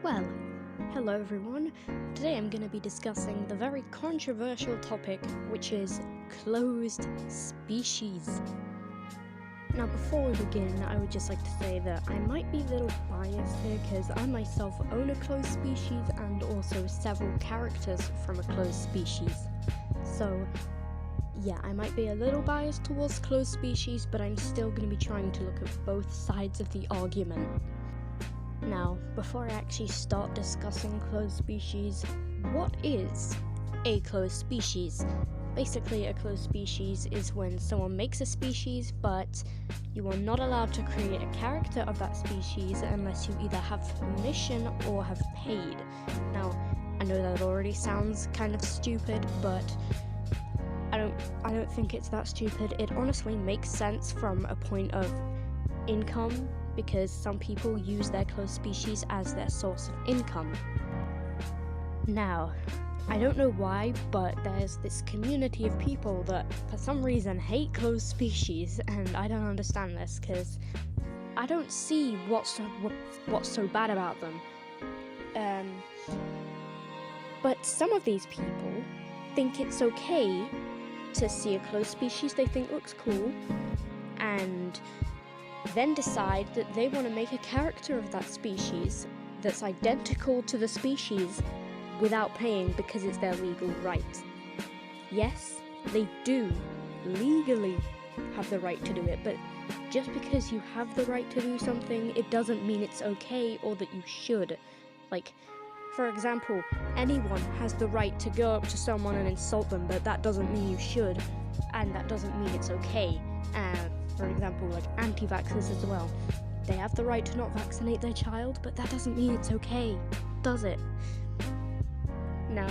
Well, hello everyone. Today I'm going to be discussing the very controversial topic, which is closed species. Now, before we begin, I would just like to say that I might be a little biased here because I myself own a closed species and also several characters from a closed species. So, yeah, I might be a little biased towards closed species, but I'm still going to be trying to look at both sides of the argument. Now, before I actually start discussing closed species, what is a closed species? Basically, a closed species is when someone makes a species, but you are not allowed to create a character of that species unless you either have permission or have paid. Now, I know that already sounds kind of stupid, but I don't think it's that stupid. It honestly makes sense from a point of income, because some people use their closed species as their source of income. Now, I don't know why, but there's this community of people that for some reason hate closed species, and I don't understand this because I don't see what's so bad about them. But some of these people think it's okay to see a closed species they think looks cool, and then decide that they want to make a character of that species that's identical to the species without paying because it's their legal right. Yes, they do legally have the right to do it, but just because you have the right to do something, it doesn't mean it's okay or that you should. Like, for example, anyone has the right to go up to someone and insult them, but that doesn't mean you should, and that doesn't mean it's okay. For example, like anti-vaxxers as well. They have the right to not vaccinate their child, but that doesn't mean it's okay, does it? Now,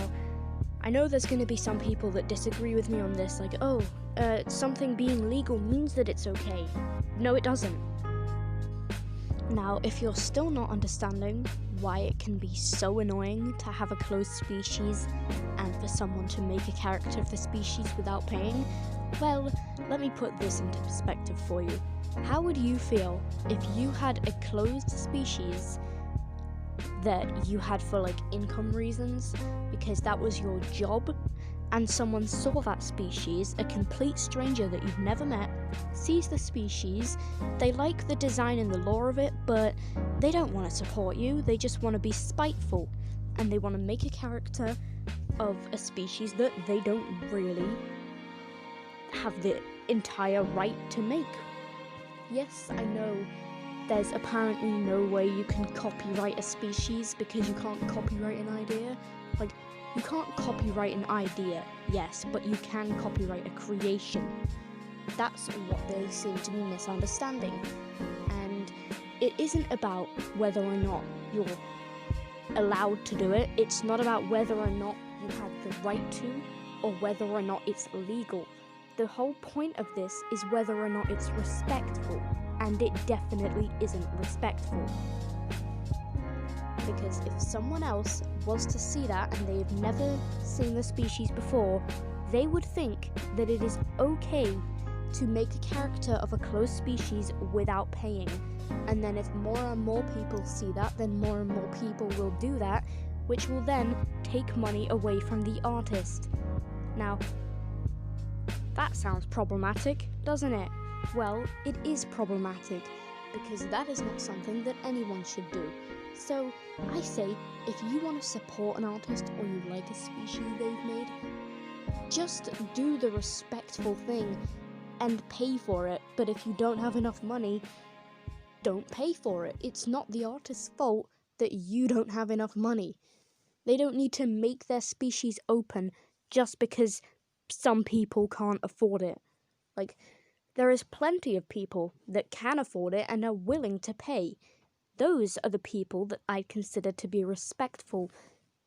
I know there's going to be some people that disagree with me on this, like, something being legal means that it's okay. No, it doesn't. Now, if you're still not understanding why it can be so annoying to have a closed species and for someone to make a character of the species without paying, well, let me put this into perspective for you. How would you feel if you had a closed species that you had for income reasons, because that was your job, and someone saw that species, a complete stranger that you've never met, sees the species, they like the design and the lore of it, but they don't want to support you, they just want to be spiteful, and they want to make a character of a species that they don't really have the entire right to make. Yes, I know there's apparently no way you can copyright a species because you can't copyright an idea. You can't copyright an idea, yes, but you can copyright a creation. That's what they seem to be misunderstanding. And it isn't about whether or not you're allowed to do it. It's not about whether or not you have the right to, or whether or not it's legal. The whole point of this is whether or not it's respectful, and it definitely isn't respectful. Because if someone else was to see that and they've never seen the species before, they would think that it is okay to make a character of a closed species without paying. And then if more and more people see that, then more and more people will do that, which will then take money away from the artist. Now, that sounds problematic, doesn't it? Well, it is problematic, because that is not something that anyone should do. So, I say, if you want to support an artist or you like a species they've made, just do the respectful thing and pay for it. But if you don't have enough money, don't pay for it. It's not the artist's fault that you don't have enough money. They don't need to make their species open just because some people can't afford it. There is plenty of people that can afford it and are willing to pay. Those are the people that I consider to be respectful.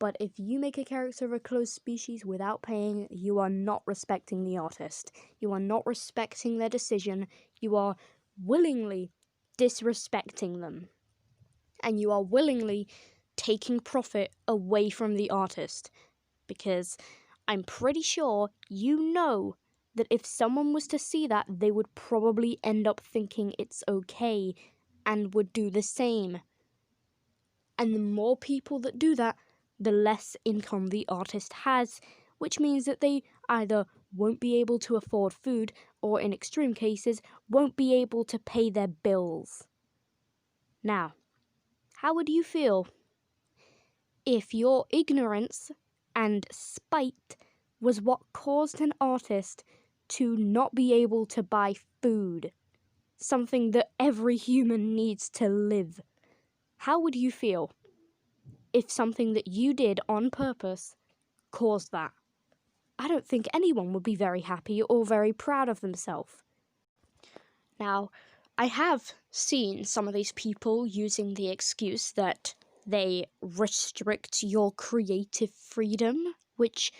But if you make a character of a closed species without paying, you are not respecting the artist. You are not respecting their decision. You are willingly disrespecting them. And you are willingly taking profit away from the artist. Because I'm pretty sure you know that if someone was to see that, they would probably end up thinking it's okay and would do the same. And the more people that do that, the less income the artist has, which means that they either won't be able to afford food or, in extreme cases, won't be able to pay their bills. Now, how would you feel if your ignorance and spite was what caused an artist to not be able to buy food? Something that every human needs to live. How would you feel if something that you did on purpose caused that? I don't think anyone would be very happy or very proud of themselves. Now, I have seen some of these people using the excuse that they restrict your creative freedom, which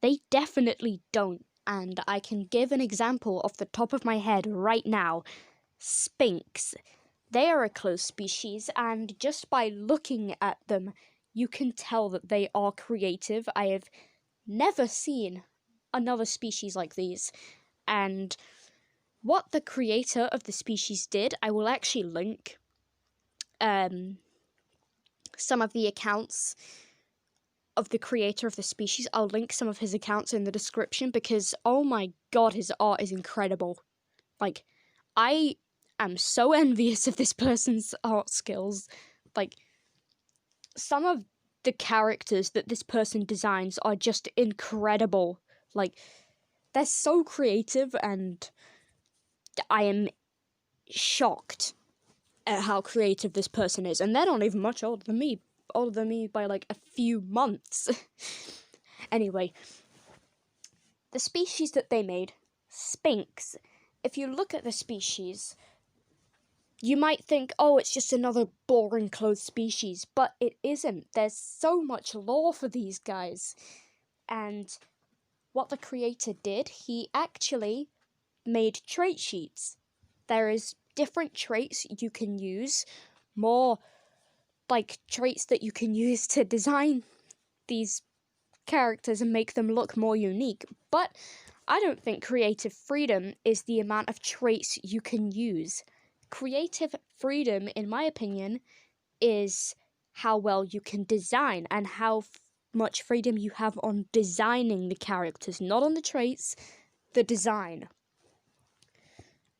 they definitely don't. And I can give an example off the top of my head right now. Sphinx. They are a closed species, and just by looking at them, you can tell that they are creative. I have never seen another species like these. And what the creator of the species did, I will actually link some of the accounts of the creator of the species. I'll link some of his accounts in the description because, oh my god, his art is incredible. Like, I am so envious of this person's art skills. Like, some of the characters that this person designs are just incredible. Like, they're so creative, and I am shocked at how creative this person is. And they're not even much older than me by like a few months. Anyway, the species that they made, Sphinx, if you look at the species, you might think, oh, it's just another boring closed species, but it isn't. There's so much lore for these guys. And what the creator did, he actually made trait sheets. There is different traits you can use, more like traits that you can use to design these characters and make them look more unique. But I don't think creative freedom is the amount of traits you can use. Creative freedom, in my opinion, is how well you can design and how much freedom you have on designing the characters, not on the traits, the design.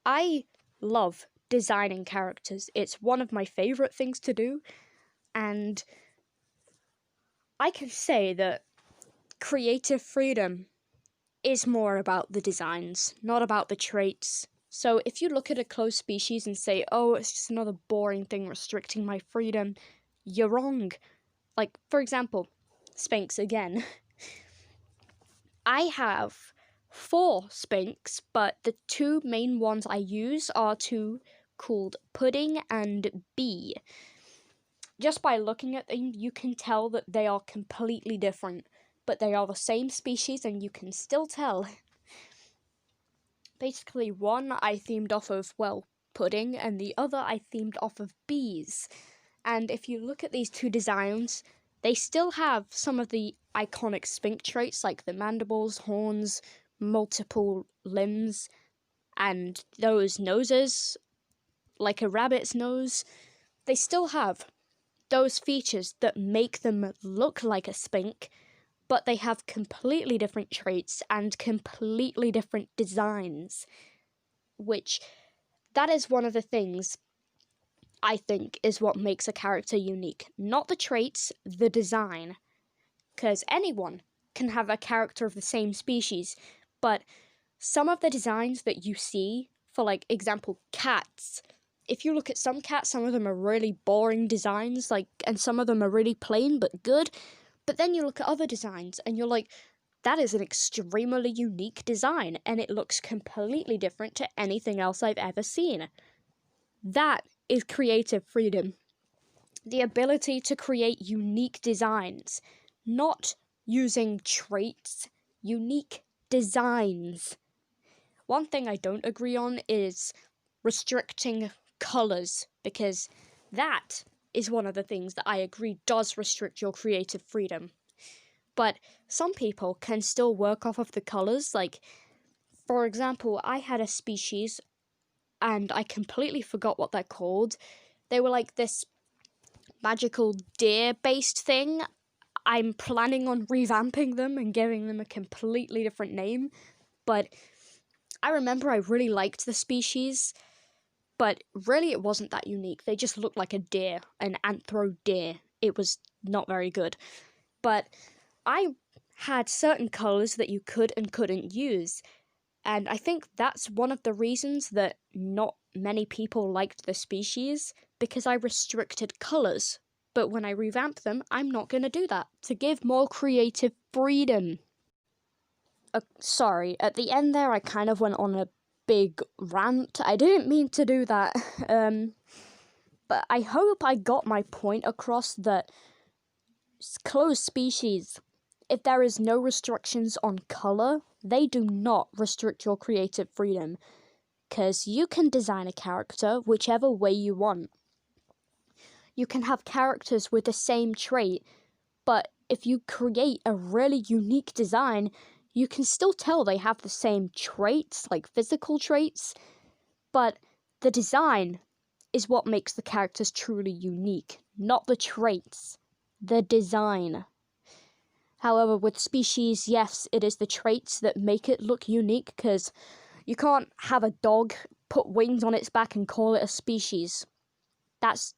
I love designing characters. It's one of my favorite things to do, and I can say that creative freedom is more about the designs, not about the traits. So if you look at a closed species and say, oh, it's just another boring thing restricting my freedom, you're wrong. Like, for example, Sphinx again. I have 4 Sphinx, but the 2 main ones I use are 2 called Pudding and Bee. Just by looking at them, you can tell that they are completely different, but they are the same species and you can still tell. Basically, one I themed off of, well, pudding, and the other I themed off of bees. And if you look at these 2 designs, they still have some of the iconic Sphinx traits like the mandibles, horns, multiple limbs, and those noses, like a rabbit's nose. They still have those features that make them look like a Sphinx, but they have completely different traits and completely different designs, which that is one of the things I think is what makes a character unique. Not the traits, the design. Because anyone can have a character of the same species, but some of the designs that you see, for like example, cats, if you look at some cats, some of them are really boring designs, like, and some of them are really plain but good. But then you look at other designs and you're like, that is an extremely unique design and it looks completely different to anything else I've ever seen. That is creative freedom. The ability to create unique designs, not using traits, unique designs. One thing I don't agree on is restricting colours, because that is one of the things that I agree does restrict your creative freedom. But some people can still work off of the colours. Like, for example, I had a species, and I completely forgot what they're called. They were like this magical deer-based thing. I'm planning on revamping them and giving them a completely different name, but I remember I really liked the species, but really it wasn't that unique. They just looked like a deer, an anthro deer. It was not very good. But I had certain colours that you could and couldn't use, and I think that's one of the reasons that not many people liked the species, because I restricted colours. But when I revamp them, I'm not going to do that, to give more creative freedom. Sorry, at the end there I kind of went on a big rant. I didn't mean to do that. But I hope I got my point across that closed species, if there is no restrictions on color, they do not restrict your creative freedom, because you can design a character whichever way you want. You can have characters with the same trait, but if you create a really unique design, you can still tell they have the same traits, like physical traits, but the design is what makes the characters truly unique, not the traits, the design. However, with species, yes, it is the traits that make it look unique, because you can't have a dog put wings on its back and call it a species. That's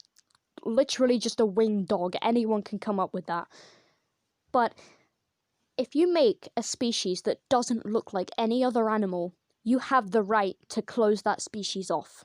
literally just a winged dog. Anyone can come up with that. But if you make a species that doesn't look like any other animal, you have the right to close that species off.